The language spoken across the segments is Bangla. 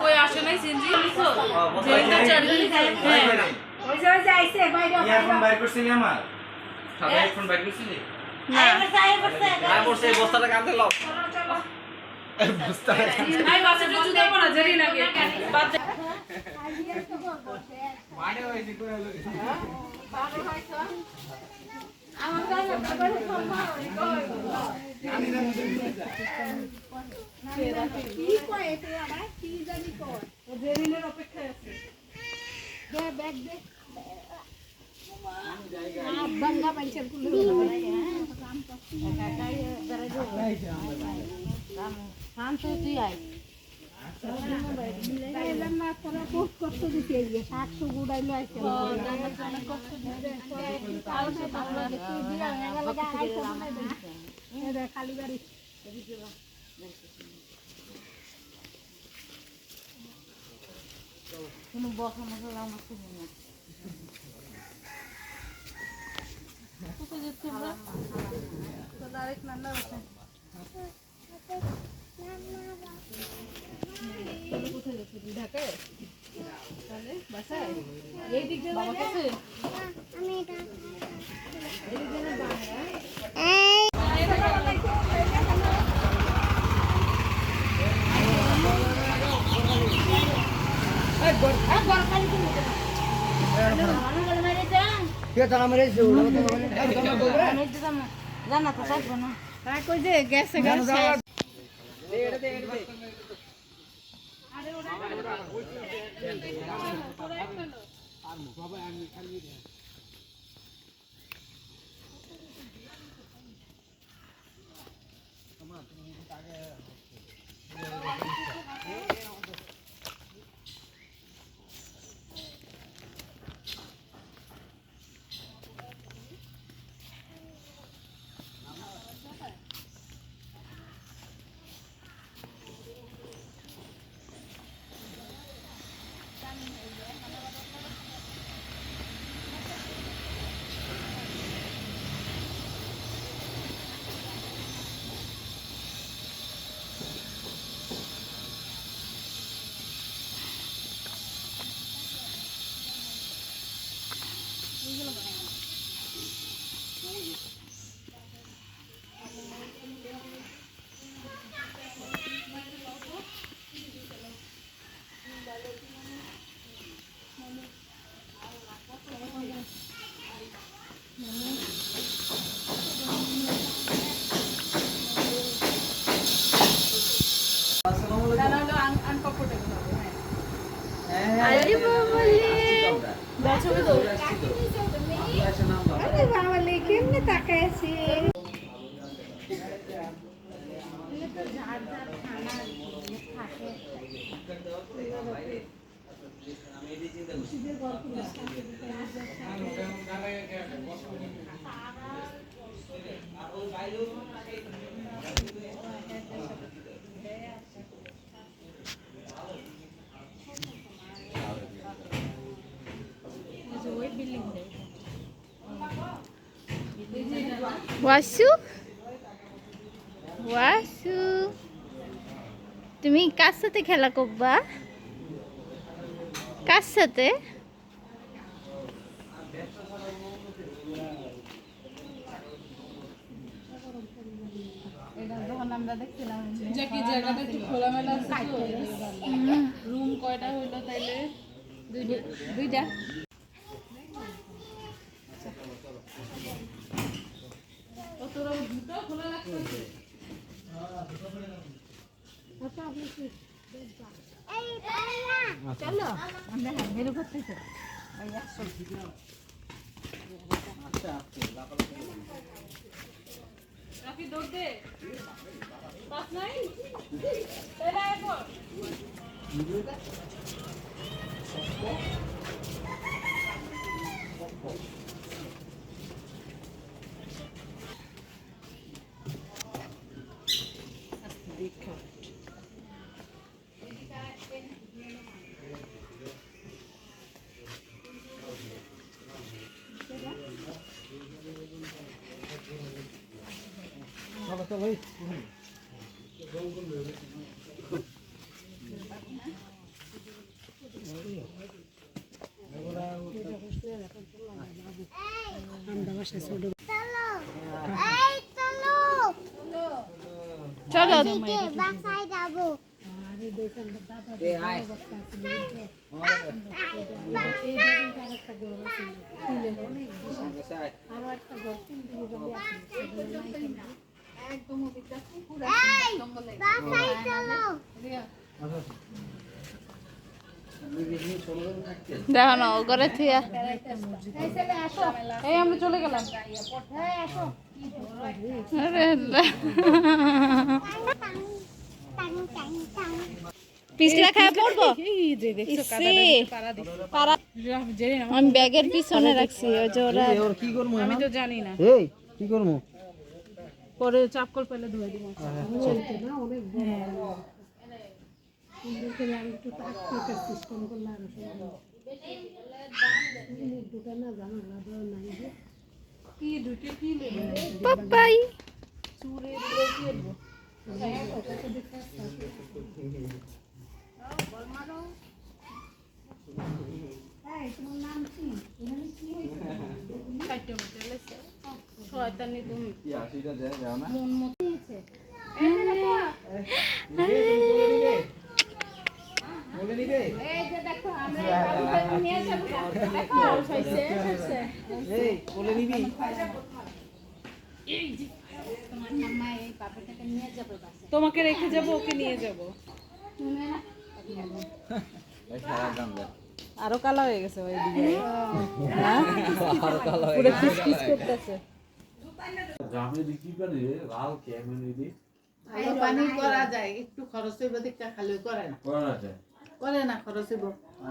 कोई আসে নাই সিনজি লিখো ওই যে আইছে বাইরে ইয়ারফোন বাইর করছিলি আমার সাদা ইয়ারফোন বাইর করছিলি না আয় বসে বস্তাটা কাঁধে লও বস্তাটা আই বাচ্চাটা জুতা পরা জেরি লাগে বাচ্চা মানে হইছে কই হলো বারে হইছো আমার কাছে বড় সম্মান কি কয় এতে আবার কি জানি কয় ও জেরিনের অপেক্ষায় আছে দে ব্যাগ দে बंगा पंचर कुल हम तो तू आई लम्मा करा पोस्ट करते दिते ये 700 गुडाइलो आइছে खाली गाड़ी কোনো বসা মশলা আমার খুব না কোথায় যাচ্ছে আমরা তো ডাইরেক্ট নান্না আছে কোথায় যাচ্ছে ঢাকায় তাহলে বাসায় এই দিক দিয়ে বাবা কাছে আমি এটা এই দিকে না বাংলা এই বড় কালি তুমি জানা তো থাকবো না কই যে গেছে গেছে আরে বাবা ছবি তো আরে বাবা কেমনে তাকায় আছে তো ঝাড় ঝাড় খানা থাকে আমি এই চিন্তা করছি যে গল্প ওয়াসু ওয়াসু তুমি কার সাথে খেলা করবা কার সাথে আমরা দেখছিলাম যে কি জায়গাটা একটু খোলামেলা আছে রুম কয়টা হইলো তাইলে দুইটা তোরা দুটো খোলা লাগছে চলো আমরা বেরো করতেছি রাখি দৌড় দে পাস নাই তাহলে এখন চলো বাসায় যাবো বাসায় চলো দেখো না ও করে থিয়া এই আমরা চলে গেলাম আরে আল্লাহ। পিছলা খায় পড়বো আমি ব্যাগের পিছনে রাখছি ওই যে ওরা কি করবো আমি তো জানি না এই কি করবো পরে চাপকল পেলে ধুয়ে দিব পাপাই শয়তানি তুমি মন মতো তোমাকে রেখে যাব ওকে নিয়ে যাব আরো কালো হয়ে গেছে ওই দিকে পুরো কিসকিস করতেছে জামে বিক্রি করে লাল কেমন দি পানি করা যায় একটু খরচ হইব দেখতে খালি করে না করা যায় করে না খরচ হইব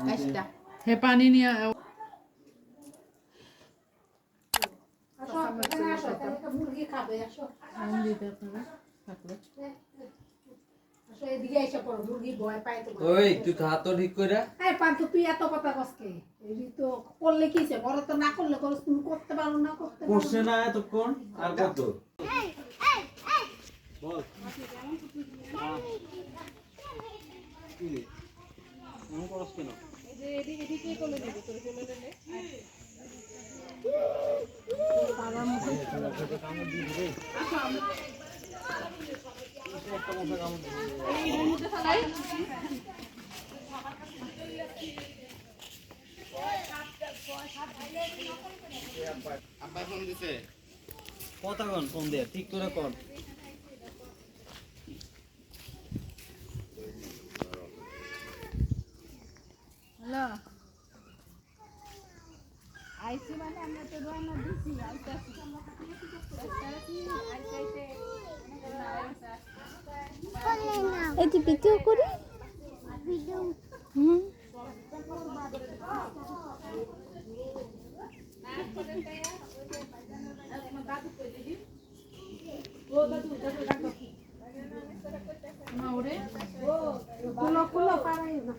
কাজটা হে পানি নিয়ে মুরগি খাবে আসো আম দিতে আপনারা থাকলে আসো এদিকে এসে পড়ো মুরগি ভয় পায় তো ওই তুই খা তো ঠিক করে হ্যাঁ পান্তু তুই এত কথা কসকে এই তো করলে কিছে বড় তো না করলে করছ তুমি করতে পারো না করতে পারো করছে না এতক্ষণ আর কত বল আমি করছ কেন এদিকে কোলে নেবে তোর কোলে নিলে আব্বা ফোন দিছে কথা কন ফোন দে ঠিক করে কর হ্যালো আইসি মানে আমরা তো রওনা দিছি আইতাছি এই যে ভিডিও করি হুম কুলো কুলো পারাই না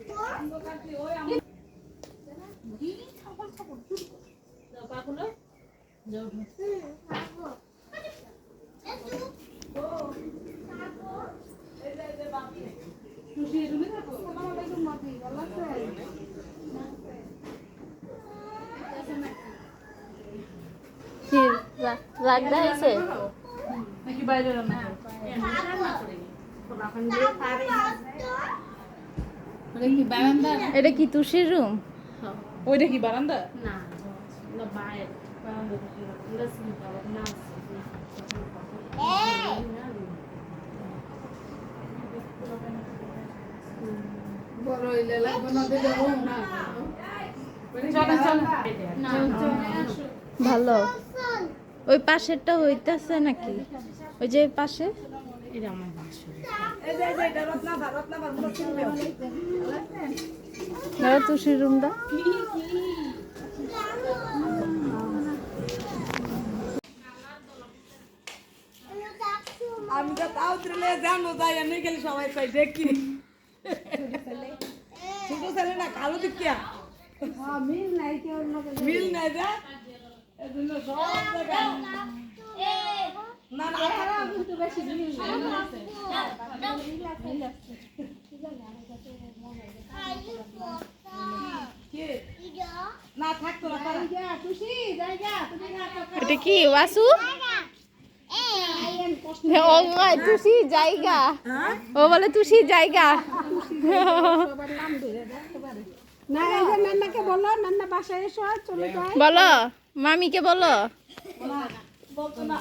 কি রাগ দেখাইছে নাকি বাইরে রান্না ওটা কি বারান্দা এটা কি তুষির রুম ওইটা কি বারান্দা না না বাইরে বারান্দা না বড় হইলে লাগবে না দিলে হোক না চলো চলো ভালো ওই পাশেরটা হইতাছে নাকি ওই যে পাশে এটা আমার বাসা তুষির রুমটা আমি তো তাও দিলে জানো যাই আমি গেলে সবাই কই দেখি ছোট ছেলে না কালো দেখিয়া মিল নাই কেউ মিল নাই যা এজন্য সব জায়গায় না না এরা কিন্তু বেশি জিনিস না না থাকতো না কারণ যা খুশি জায়গা তুমি না এটা কি ওয়াসু ও ভাই তুষি জায়গা ও বলে তুষি জায়গা না এই যে নান্নাকে বলো নান্না বাসায় এসো চলে যায় বলো মামিকে বলো বলতো না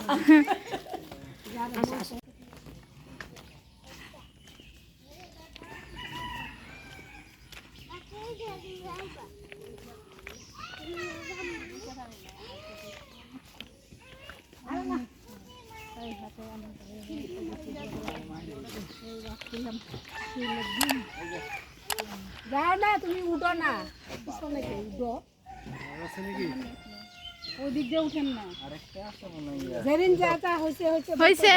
যাও না তুমি উঠো না পিছনে কে উঠো ওই দিক দিয়ে উঠেন না যেদিন যা যা হয়েছে হয়েছে